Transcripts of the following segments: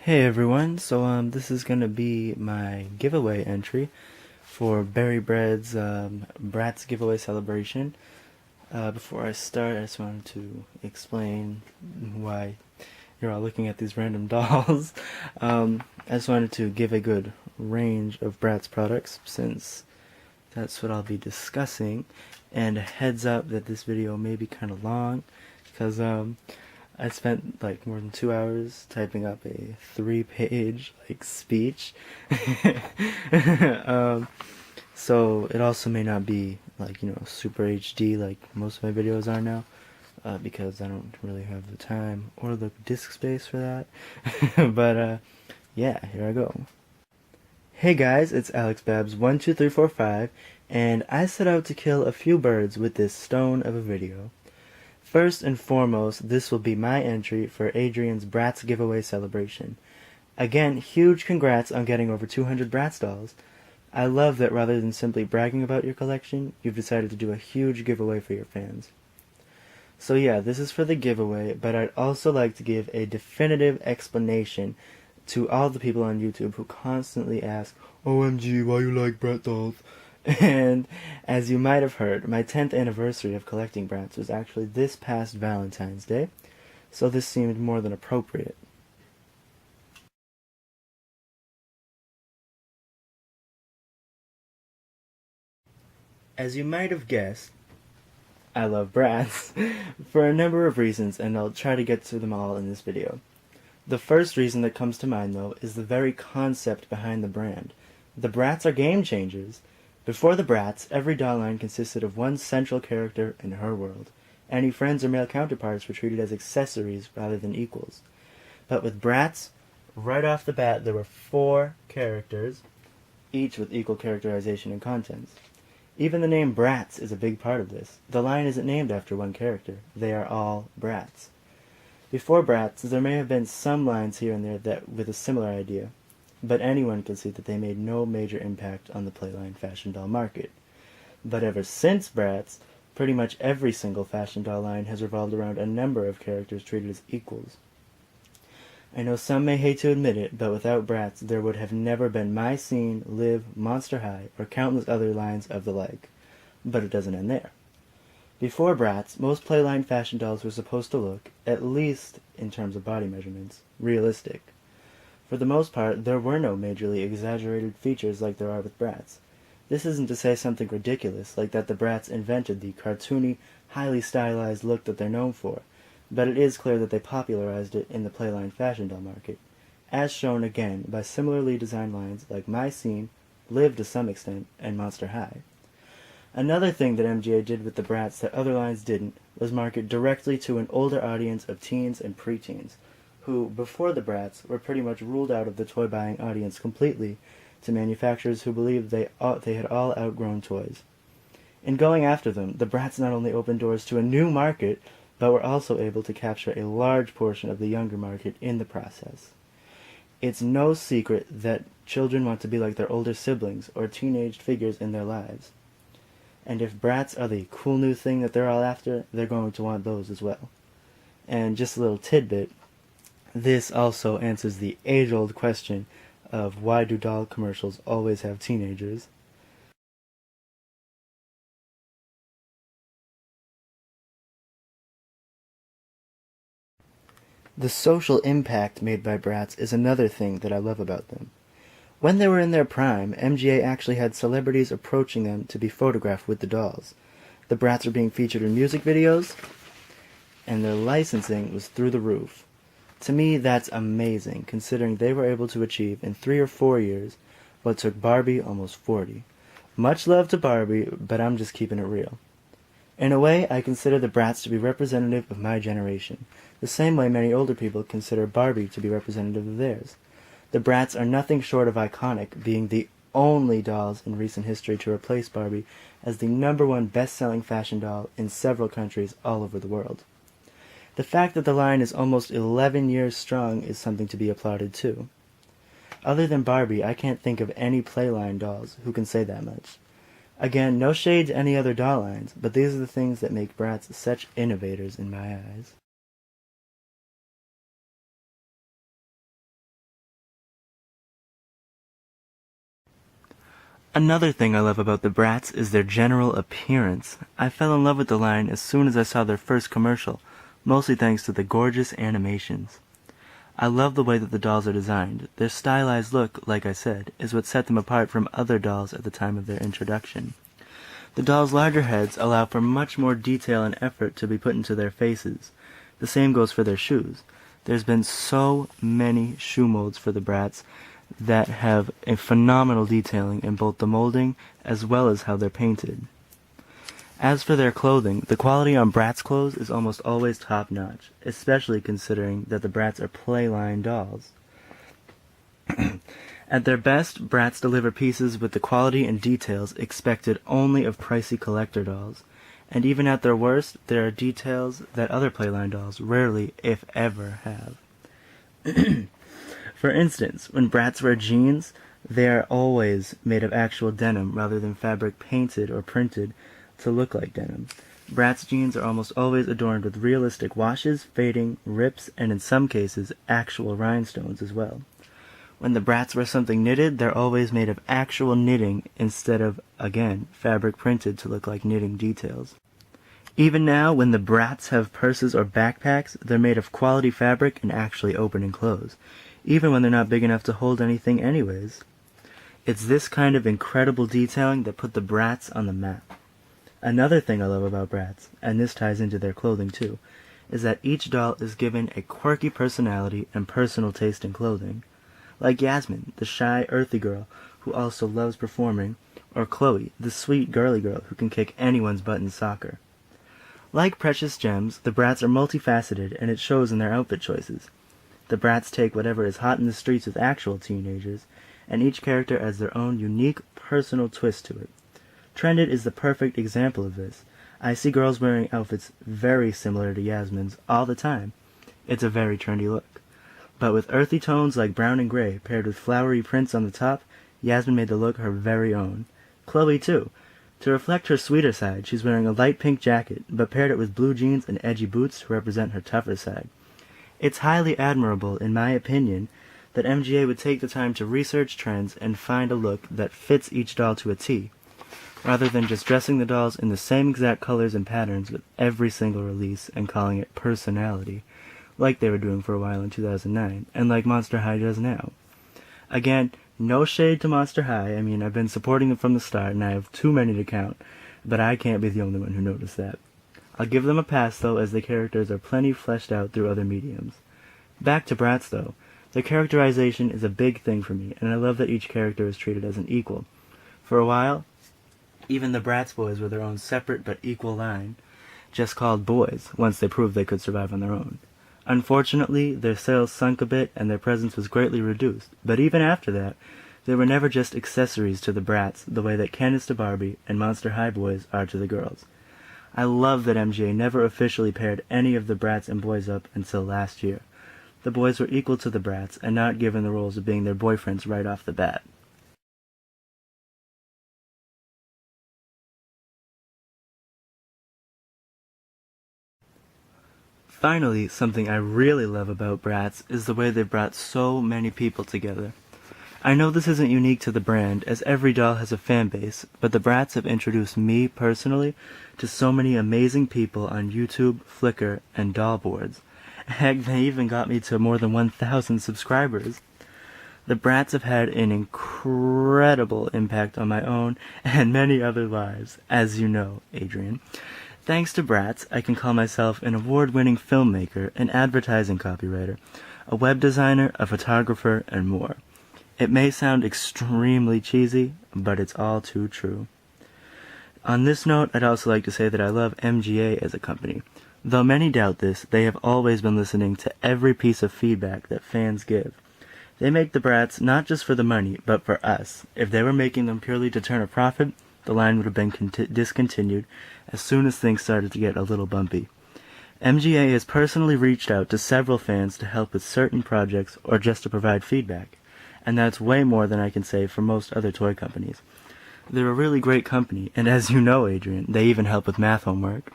Hey everyone, this is gonna be my giveaway entry for Berry Bread's Bratz giveaway celebration. Before I start, I just wanted to explain why you're all looking at these random dolls. I just wanted to give a good range of Bratz products since that's what I'll be discussing. And a heads up that this video may be kind of long because I spent like more than 2 hours typing up a 3-page speech. So it also may not be super HD like most of my videos are now, because I don't really have the time or the disk space for that. But yeah, here I go. Hey guys, it's AlexBabs12345, and I set out to kill a few birds with this stone of a video. First and foremost, this will be my entry for Adrian's Bratz giveaway celebration. Again, huge congrats on getting over 200 Bratz dolls. I love that rather than simply bragging about your collection, you've decided to do a huge giveaway for your fans. So yeah, this is for the giveaway, but I'd also like to give a definitive explanation to all the people on YouTube who constantly ask, OMG, why you like Bratz dolls? And as you might have heard, my 10th anniversary of collecting Bratz was actually this past Valentine's Day, so this seemed more than appropriate. As you might have guessed, I love Bratz for a number of reasons, and I'll try to get to them all in this video. The first reason that comes to mind, though, is the very concept behind the brand. The Bratz are game changers. Before the Bratz, every doll line consisted of one central character in her world. Any friends or male counterparts were treated as accessories rather than equals. But with Bratz, right off the bat, there were 4 characters, each with equal characterization and contents. Even the name Bratz is a big part of this. The line isn't named after one character. They are all Bratz. Before Bratz, there may have been some lines here and there that with a similar idea, but anyone can see that they made no major impact on the playline fashion doll market. But ever since Bratz, pretty much every single fashion doll line has revolved around a number of characters treated as equals. I know some may hate to admit it, but without Bratz, there would have never been My Scene, Liv, Monster High, or countless other lines of the like. But it doesn't end there. Before Bratz, most playline fashion dolls were supposed to look, at least in terms of body measurements, realistic. For the most part, there were no majorly exaggerated features like there are with Bratz. This isn't to say something ridiculous, like that the Bratz invented the cartoony, highly stylized look that they're known for, but it is clear that they popularized it in the playline fashion doll market, as shown again by similarly designed lines like My Scene, Liv to some extent, and Monster High. Another thing that MGA did with the Bratz that other lines didn't was market directly to an older audience of teens and preteens, who, before the Bratz, were pretty much ruled out of the toy-buying audience completely to manufacturers who believed they had all outgrown toys. In going after them, the Bratz not only opened doors to a new market, but were also able to capture a large portion of the younger market in the process. It's no secret that children want to be like their older siblings or teenaged figures in their lives. And if Bratz are the cool new thing that they're all after, they're going to want those as well. And just a little tidbit, this also answers the age-old question of why do doll commercials always have teenagers? The social impact made by Bratz is another thing that I love about them. When they were in their prime, MGA actually had celebrities approaching them to be photographed with the dolls. The Bratz are being featured in music videos, and their licensing was through the roof. To me, that's amazing, considering they were able to achieve in 3 or 4 years what took Barbie almost 40. Much love to Barbie, but I'm just keeping it real. In a way, I consider the Bratz to be representative of my generation, the same way many older people consider Barbie to be representative of theirs. The Bratz are nothing short of iconic, being the only dolls in recent history to replace Barbie as the #1 best-selling fashion doll in several countries all over the world. The fact that the line is almost 11 years strong is something to be applauded too. Other than Barbie, I can't think of any playline dolls who can say that much. Again, no shade to any other doll lines, but these are the things that make Bratz such innovators in my eyes. Another thing I love about the Bratz is their general appearance. I fell in love with the line as soon as I saw their first commercial, mostly thanks to the gorgeous animations. I love the way that the dolls are designed. Their stylized look, like I said, is what set them apart from other dolls at the time of their introduction. The dolls' larger heads allow for much more detail and effort to be put into their faces. The same goes for their shoes. There's been so many shoe molds for the Bratz that have a phenomenal detailing in both the molding as well as how they're painted. As for their clothing, the quality on Bratz clothes is almost always top-notch, especially considering that the Bratz are playline dolls. At their best, Bratz deliver pieces with the quality and details expected only of pricey collector dolls, and even at their worst, there are details that other playline dolls rarely, if ever, have. For instance, when Bratz wear jeans, they are always made of actual denim rather than fabric painted or printed to look like denim. Bratz jeans are almost always adorned with realistic washes, fading, rips, and in some cases, actual rhinestones as well. When the Bratz wear something knitted, they're always made of actual knitting instead of, again, fabric printed to look like knitting details. Even now, when the Bratz have purses or backpacks, they're made of quality fabric and actually open and close, even when they're not big enough to hold anything anyways. It's this kind of incredible detailing that put the Bratz on the map. Another thing I love about Bratz, and this ties into their clothing too, is that each doll is given a quirky personality and personal taste in clothing. Like Yasmin, the shy, earthy girl who also loves performing, or Chloe, the sweet, girly girl who can kick anyone's butt in soccer. Like Precious Gems, the Bratz are multifaceted and it shows in their outfit choices. The Bratz take whatever is hot in the streets with actual teenagers, and each character adds their own unique, personal twist to it. Trended is the perfect example of this. I see girls wearing outfits very similar to Yasmin's all the time. It's a very trendy look. But with earthy tones like brown and gray paired with flowery prints on the top, Yasmin made the look her very own. Chloe too. To reflect her sweeter side, she's wearing a light pink jacket, but paired it with blue jeans and edgy boots to represent her tougher side. It's highly admirable, in my opinion, that MGA would take the time to research trends and find a look that fits each doll to a T, rather than just dressing the dolls in the same exact colors and patterns with every single release and calling it personality, like they were doing for a while in 2009, and like Monster High does now. Again, no shade to Monster High. I mean, I've been supporting them from the start, and I have too many to count, but I can't be the only one who noticed that. I'll give them a pass, though, as the characters are plenty fleshed out through other mediums. Back to Bratz, though. Their characterization is a big thing for me, and I love that each character is treated as an equal. For a while, even the Bratz boys were their own separate but equal line, just called boys, once they proved they could survive on their own. Unfortunately, their sales sunk a bit and their presence was greatly reduced, but even after that, they were never just accessories to the Bratz the way that Candace to Barbie and Monster High boys are to the girls. I love that MGA never officially paired any of the Bratz and boys up until last year. The boys were equal to the Bratz and not given the roles of being their boyfriends right off the bat. Finally, something I really love about Bratz is the way they brought so many people together. I know this isn't unique to the brand, as every doll has a fan base, but the Bratz have introduced me, personally, to so many amazing people on YouTube, Flickr, and doll boards. Heck, they even got me to more than 1,000 subscribers. The Bratz have had an incredible impact on my own and many other lives, as you know, Adrianne. Thanks to Bratz, I can call myself an award-winning filmmaker, an advertising copywriter, a web designer, a photographer, and more. It may sound extremely cheesy, but it's all too true. On this note, I'd also like to say that I love MGA as a company. Though many doubt this, they have always been listening to every piece of feedback that fans give. They make the Bratz not just for the money, but for us. If they were making them purely to turn a profit, the line would have been discontinued as soon as things started to get a little bumpy. MGA has personally reached out to several fans to help with certain projects or just to provide feedback, and that's way more than I can say for most other toy companies. They're a really great company, and as you know, Adrianne, they even help with math homework.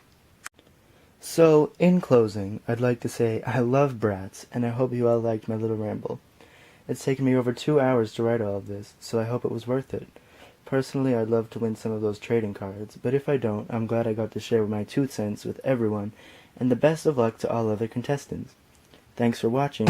So, in closing, I'd like to say I love Bratz, and I hope you all liked my little ramble. It's taken me over 2 hours to write all of this, so I hope it was worth it. Personally, I'd love to win some of those trading cards, but if I don't, I'm glad I got to share my 2 cents with everyone, and the best of luck to all other contestants. Thanks for watching.